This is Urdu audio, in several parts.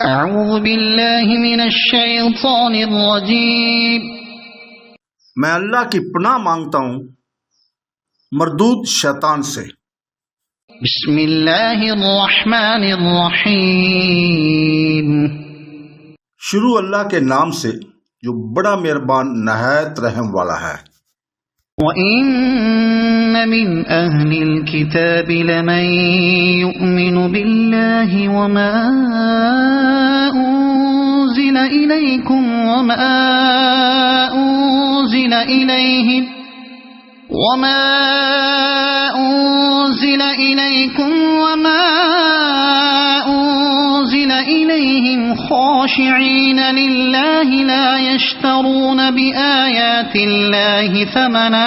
اعوذ باللہ من الشیطان الرجیم۔ میں اللہ کی پناہ مانگتا ہوں مردود شیطان سے۔ بسم اللہ الرحمن الرحیم۔ شروع اللہ کے نام سے جو بڑا مہربان نہایت رحم والا ہے۔ وَإِنَّ مِنْ أَهْلِ الْكِتَابِ لَمَنْ يُؤْمِنُ بِاللَّهِ وَمَا أُنزِلَ إِلَيْكُمْ وَمَا أُنزِلَ إِلَيْهِمْ خَاشِعِينَ لِلَّهِ لَا يَشْتَرُونَ بِآيَاتِ اللَّهِ ثَمَنًا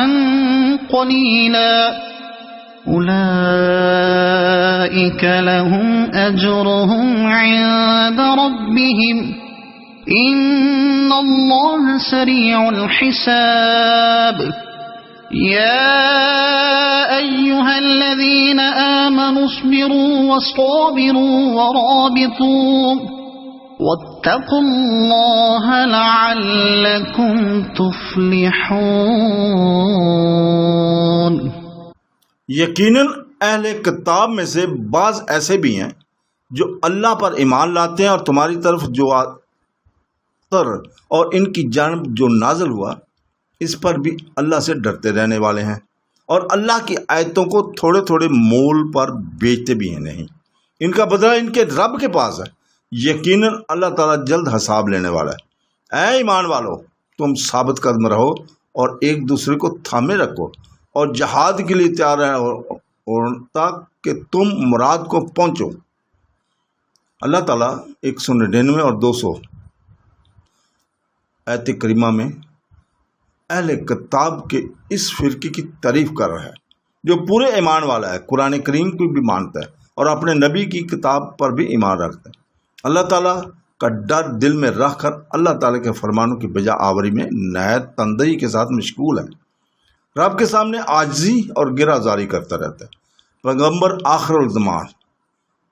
قَلِيلًا أُولَئِكَ لَهُمْ أَجْرُهُمْ عِندَ رَبِّهِمْ إِنَّ اللَّهَ سَرِيعُ الْحِسَابِ۔ يَا أَيُّهَا الَّذِينَ آمَنُوا اصْبِرُوا وَصَابِرُوا وَرَابِطُوا وَاتَّقُوا اللَّهَ لَعَلَّكُمْ تُفْلِحُونَ۔ یقیناً اہل کتاب میں سے بعض ایسے بھی ہیں جو اللہ پر ایمان لاتے ہیں اور تمہاری طرف جو آتر اور ان کی جانب جو نازل ہوا اس پر بھی اللہ سے ڈرتے رہنے والے ہیں، اور اللہ کی آیتوں کو تھوڑے تھوڑے مول پر بیچتے بھی ہیں نہیں۔ ان کا بدلہ ان کے رب کے پاس ہے، یقیناً اللہ تعالیٰ جلد حساب لینے والا ہے۔ اے ایمان والو، تم ثابت قدم رہو اور ایک دوسرے کو تھامے رکھو اور جہاد کے لیے تیار رہو تک کہ تم مراد کو پہنچو۔ اللہ تعالیٰ 199 اور 200 آیت کریمہ میں اہل کتاب کے اس فرقے کی تعریف کر رہا ہے جو پورے ایمان والا ہے، قرآن کریم کو بھی مانتا ہے اور اپنے نبی کی کتاب پر بھی ایمان رکھتا ہے۔ اللہ تعالیٰ کا ڈر دل میں رکھ کر اللہ تعالیٰ کے فرمانوں کی بجا آوری میں نہایت تندہی کے ساتھ مشغول ہے۔ رب کے سامنے عاجزی اور گرہ زاری کرتا رہتا ہے۔ پیغمبر آخر الزمان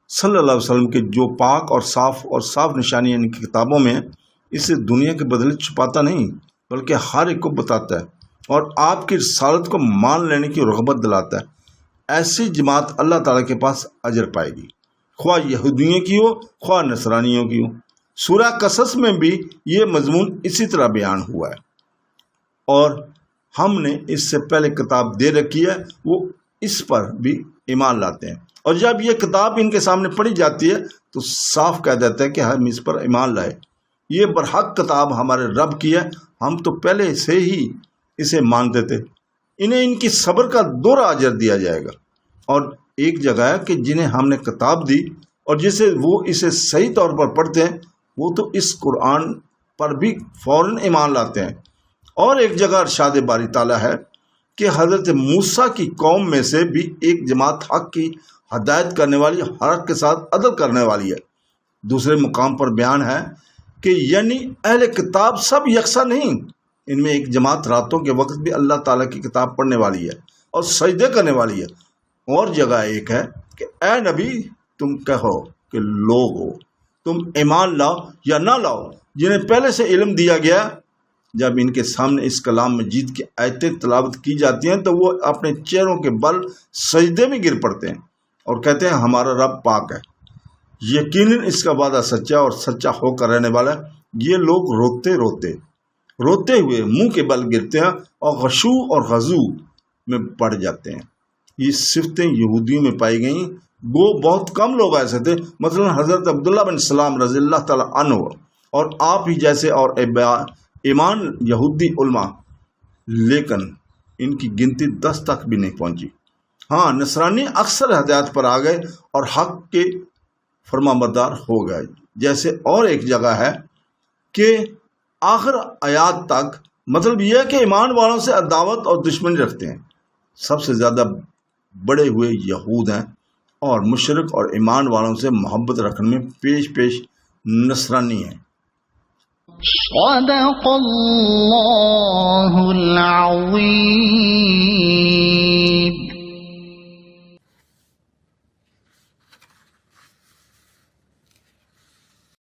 صلی اللہ علیہ وسلم کے جو پاک اور صاف نشانیاں ان کی کتابوں میں، اسے دنیا کے بدلے چھپاتا نہیں بلکہ ہر ایک کو بتاتا ہے اور آپ کی رسالت کو مان لینے کی رغبت دلاتا ہے۔ ایسی جماعت اللہ تعالیٰ کے پاس اجر پائے گی، خواہ یہودیوں کی ہو خواہ نصرانیوں کی ہو۔ سورہ قصص میں بھی یہ مضمون اسی طرح بیان ہوا ہے، اور ہم نے اس سے پہلے کتاب دے رکھی ہے، وہ اس پر بھی ایمان لاتے ہیں، اور جب یہ کتاب ان کے سامنے پڑھی جاتی ہے تو صاف کہہ دیتے ہیں کہ ہم اس پر ایمان لائے۔ یہ برحق کتاب ہمارے رب کی ہے، ہم تو پہلے سے ہی اسے مانتے تھے۔ انہیں ان کی صبر کا دوہرا اجر دیا جائے گا۔ اور ایک جگہ ہے کہ جنہیں ہم نے کتاب دی اور جسے وہ اسے صحیح طور پر پڑھتے ہیں وہ تو اس قرآن پر بھی فوراً ایمان لاتے ہیں۔ اور ایک جگہ ارشاد باری تعالیٰ ہے کہ حضرت موسیٰ کی قوم میں سے بھی ایک جماعت حق کی ہدایت کرنے والی، حق کے ساتھ عدل کرنے والی ہے۔ دوسرے مقام پر بیان ہے کہ یعنی اہل کتاب سب یکساں نہیں، ان میں ایک جماعت راتوں کے وقت بھی اللہ تعالیٰ کی کتاب پڑھنے والی ہے اور سجدے کرنے والی ہے۔ اور جگہ ایک ہے کہ اے نبی تم کہو کہ لوگو تم ایمان لاؤ یا نہ لاؤ جنہیں پہلے سے علم دیا گیا۔ جب ان کے سامنے اس کلام مجید کی آیتیں تلاوت کی جاتی ہیں تو وہ اپنے چہروں کے بل سجدے میں گر پڑتے ہیں اور کہتے ہیں ہمارا رب پاک ہے، یقیناً اس کا وعدہ سچا اور سچا ہو کر رہنے والا ہے۔ یہ لوگ روتے ہوئے منہ کے بل گرتے ہیں اور غشو اور غزو میں پڑ جاتے ہیں۔ یہ صفتیں یہودیوں میں پائی گئیں، وہ بہت کم لوگ ایسے تھے، مثلا حضرت عبداللہ بن سلام رضی اللہ تعالیٰ عنہ اور آپ ہی جیسے اور ایمان یہودی علماء، لیکن ان کی گنتی 10 تک بھی نہیں پہنچی۔ ہاں، نصرانی اکثر ہدایت پر آ گئے اور حق کے فرمانبردار ہو گئے۔ جیسے اور ایک جگہ ہے کہ آخر آیات تک، مطلب یہ ہے کہ ایمان والوں سے عداوت اور دشمنی رکھتے ہیں۔ سب سے زیادہ بڑے ہوئے یہود ہیں اور مشرک، اور ایمان والوں سے محبت رکھنے میں پیش نصرانی ہیں۔ صدق اللہ العظیم۔